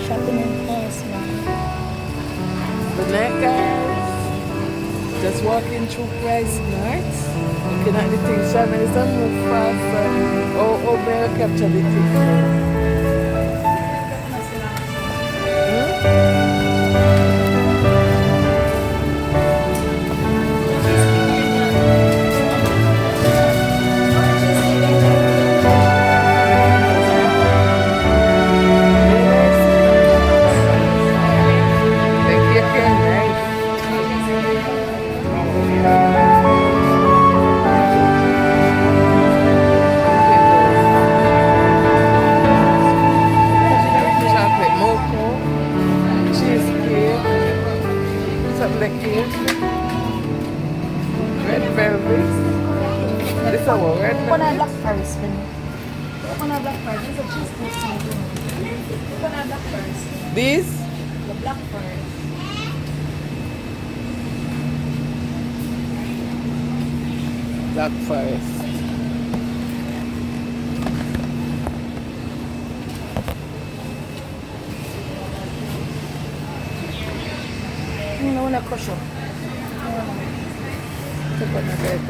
Shopping in PriceSmart. Good night, guys. Just walking through PriceSmart, looking at the things. Shaman is a move fast. Oh, better capture the thing. Take your care, nice. Chocolate moca, cheesecake, chocolate cake, red velvet. This is our red Coconut velvet. black forest. Coconut black forest. It's a cheesecake. Coconut black forest. This The black forest. Black Forest. I want to crush up. Coconut red.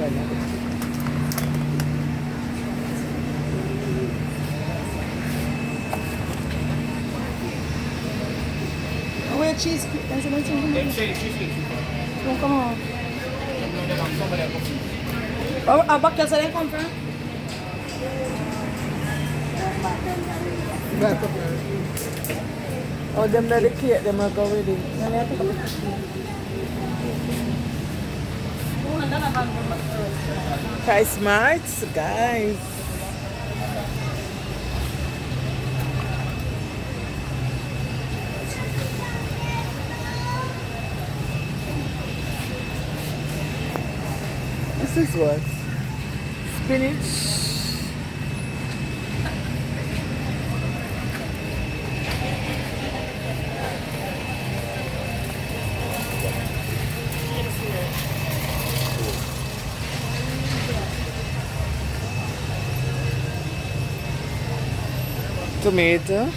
Where cheesecake? There's another thing. Oh, come on. Oh, back here, so they come from? Oh, them let the cake, them are go with it. No, they have to pick up the cake. PriceSmart, guys. This is what? Spinach. Tomato.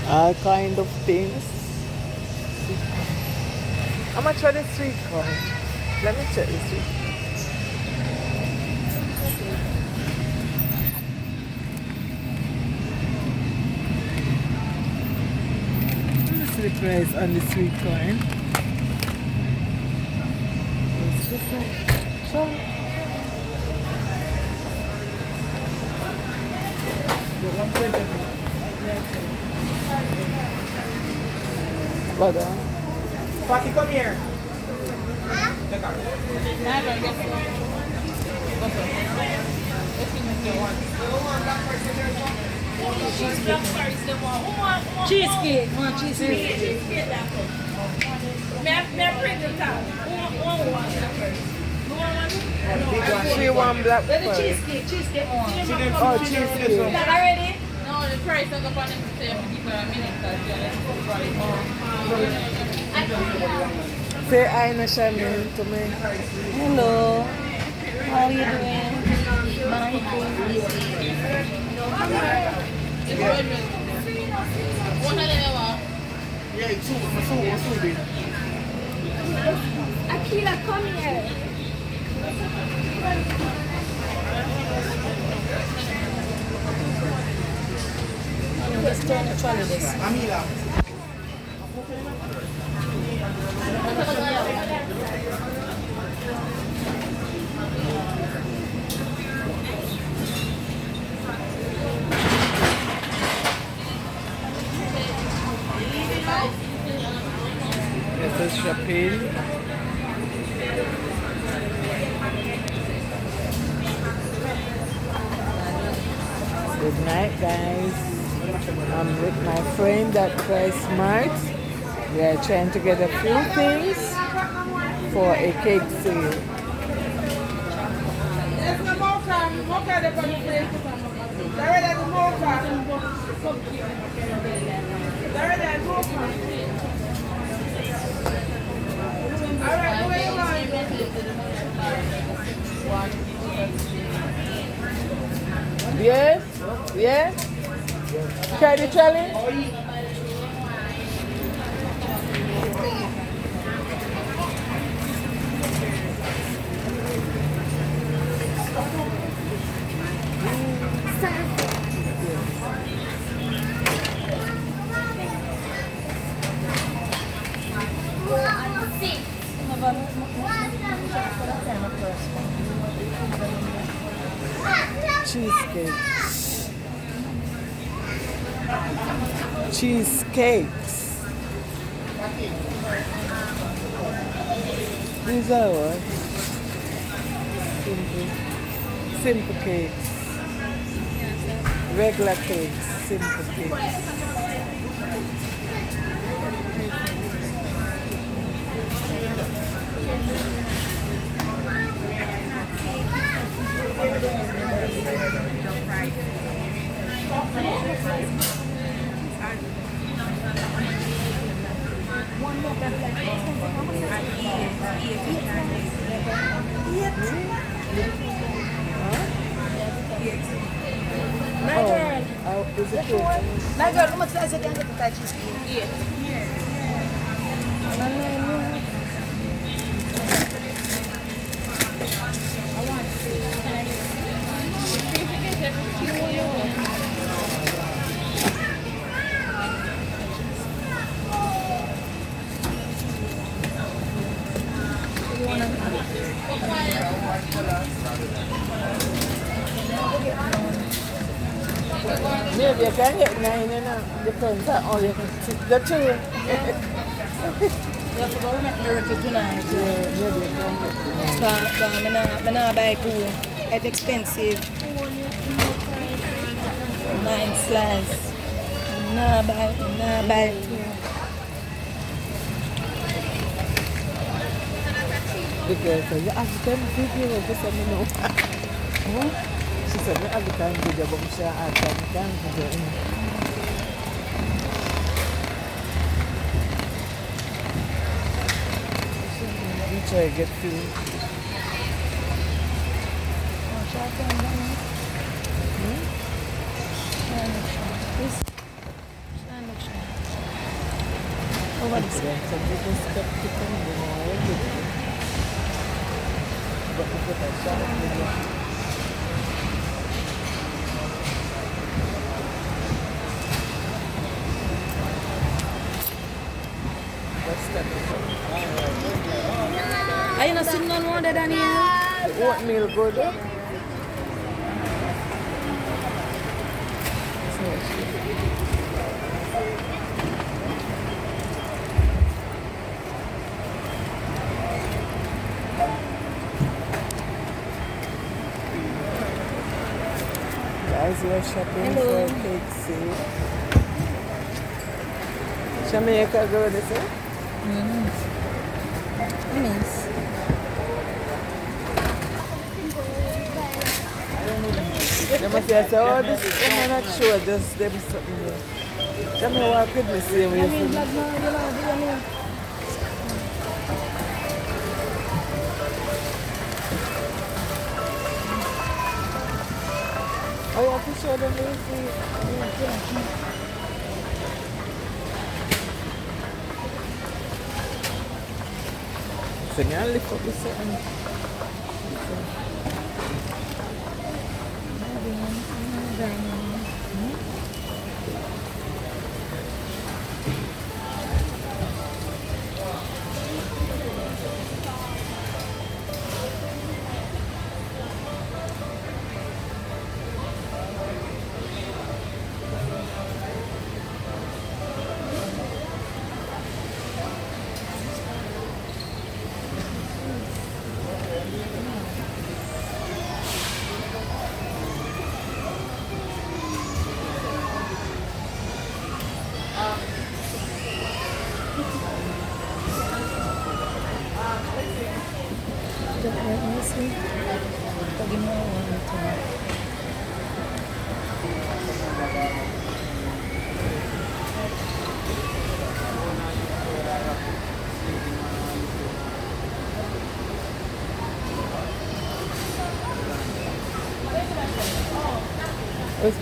All kind of things. How much are the sweet corn? Let me check the sweet. What's the price on the sweet corn? It's different. So, what? Patty, come here. Cheesecake. One cheesecake. She want black Where's the forest. cheesecake? Cheesecake one. Oh, cheesecake. That already? No, the price of the one is the same people a minute because Say hi, Nashamin, to me. Hello. How are you doing? My Yeah, two big. Akila, come here. Let's turn the trolley this. Amila. This is shopping. Good night, guys. I'm with my friend at PriceSmart. We are trying to get a few things for a cake sale. There's no mocha. Mocha the bunny place. There is mocha. There is mocha. Alright, where you going? Yes? Yeah? Try the challenge? Cheesecake. Cheesecakes. These are what? Simple cakes. Regular cakes. Simple cakes. Oh, is it good? My girl, how much size you can get that cheesecake? Maybe you can get 9, you know. Depends on all you can take. The two. You have to go make miracle tonight. Yeah, maybe you can get 9. I'm not buy two. It's expensive. 9 slice. I'm not buy two. Because you have to video for some know. She said, I have to video, but I'm sure I can't video. You try to get food. Over this. Are you not sitting none more than here? The oatmeal good. Guys, we are shopping for cake sale. Jamaica good, is it? Yes. They must say, oh, this I'm not sure, just them something there. Tell me what could me say when you see. Oh, you have to show them where you see. So now lift up the certain.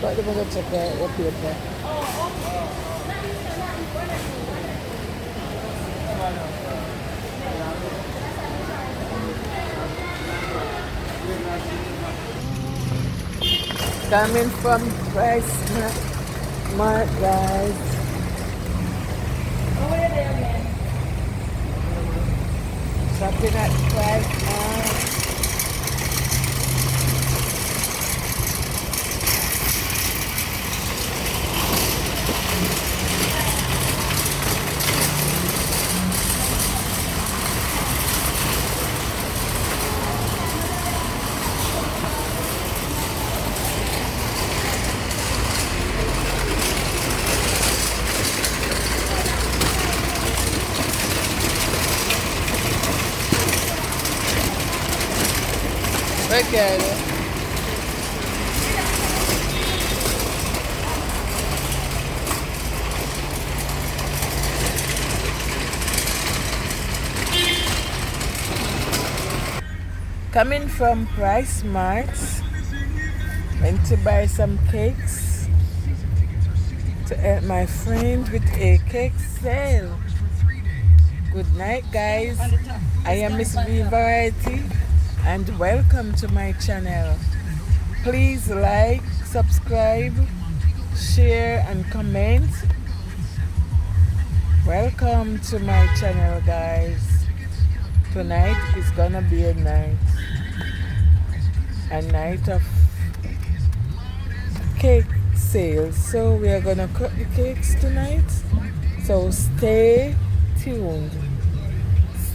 But I'm going to check out your paper. Coming from PriceSmart, guys. Over there again. Shopping at PriceSmart. Okay. Coming from PriceSmart, went to buy some cakes to help my friend with a cake sale. Good night, guys. I am Miss V Variety and welcome to my channel. Please like, subscribe, share and comment. Welcome to my channel, guys. Tonight is gonna be a night of cake sales. So we are gonna cut the cakes tonight. So stay tuned.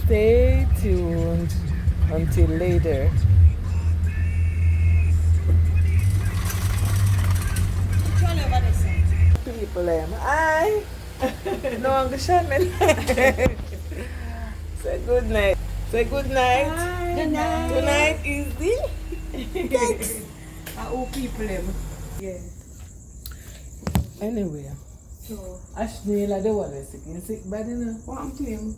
Stay tuned until later. People I no I'm say good night. Say good night. Good night. Tonight is the cakes. Old people Yeah. Anyway, So, Ashley like the one is sick bad enough. what happened to him?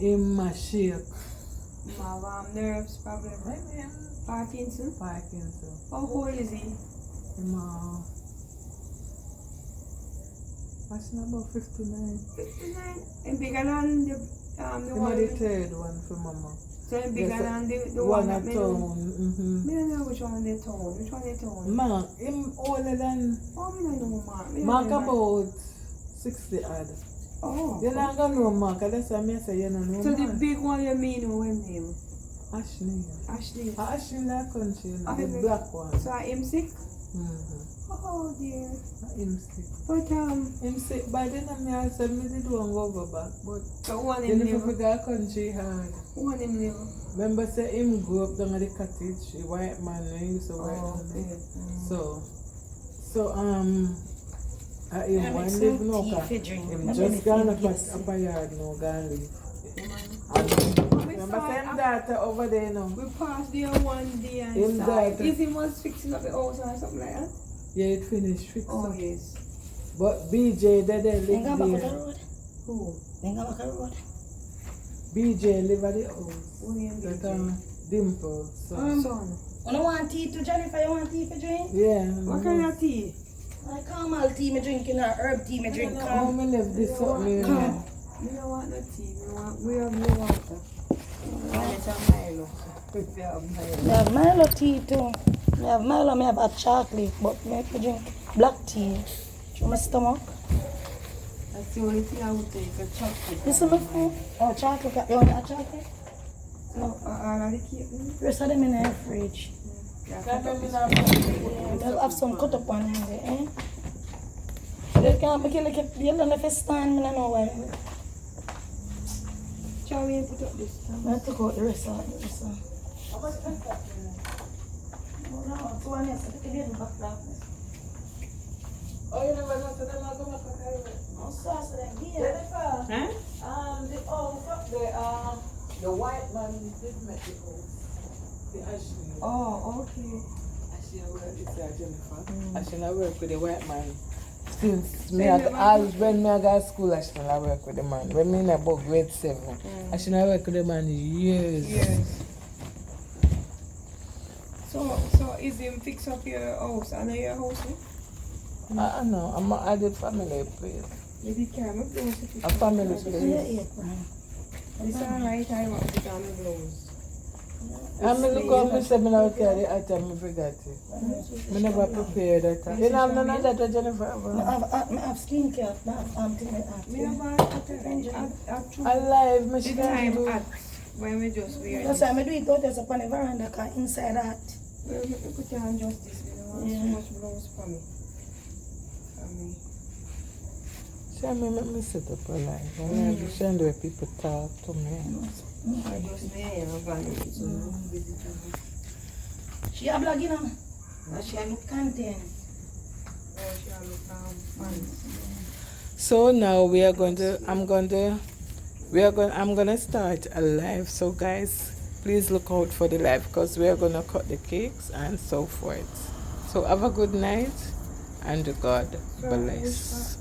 In my shape. Nerves problem. Parkinson. Parkinson. How old is he? What's about 59? 59. And bigger than the one. The third one for Mama. So bigger Yes, than the one one at that made town. him. I don't know which one they told. Which one they told? Ma, him older than Oh, I don't know, Mark. Mark about 60 odd. Oh. You don't got no Mark, that's why I say you don't know. So the man. big one you mean who him name? Ashley. Ashley. Ashley in that country, you know, Ah, the the- black one. So I am sick? Mm-hmm. Oh dear. Him sick. But Him sick, by then I said me did one go back, but so one you him know for live. that country hard. One him live. Remember say him grew up down at the cottage, a white man he used to work Oh, down there. okay. So him one live now, him just gone up a yard now, gone live. Remember say him daughter over there now. We passed there one day and Him saw daughter. if he was fixing up the house or something like that. Yeah, it finished fixed Oh up. yes. But BJ they live there. Who? BJ live at the house. Who name That BJ? Dimple. So. Son. You don't want tea to Jennifer? You want tea for drink? Yeah. What kind of tea? Like caramel tea me drinking or herb tea me drink. How me left this up me? We don't want no tea. We have no water. It's a Milo. We have Milo. Me have Milo tea too. Me have Milo, me have hot chocolate, but me have to drink black tea. Through my stomach. That's the only thing I would take, a chocolate. This is my phone. Oh, chocolate. You want hot chocolate? No, all of the cake. Rest of them in the fridge. They'll have some cut up on there, eh? They can't make it like you don't have to stand, I don't know why. Shall we put up this? I took out the rest of it. So. Oh, you never know, so them are going to put Jennifer, Huh? the house up there, the white man did make the house. The Ashley. Oh, okay. Ashley, I work with Jennifer. Ashley, I work with the white man. Since me, when me I got school, Ashley, I work with the man. When me in about grade 7, Ashley, I work with the man years. Yes. So is him fix up your house? I know your house, eh? I know, I'm gonna add it family place. Maybe carry my blouse if A family Yeah, place. yeah, man. it's alright, I want to put on my blouse. And me look how me say me now carry the item, me forgot it. Me never prepared that. You know, I'm none of that, Jennifer. I have skincare. I have thing like that. Me have a Alive, me the should time do. at when we just wear That's this. why I do it out there upon the veranda, because inside that. Well, me put you on just this. We don't want so much blouse for me. For me. See, me make me set up alive. I understand the way people talk to me. I just me and vanity, so I'm busy to her. She a blog, you know. And she a look content. Oh, she a look fans. So now we are going to, I'm gonna start a live. So guys, please look out for the live because we are gonna cut the cakes and so forth. So have a good night and God bless.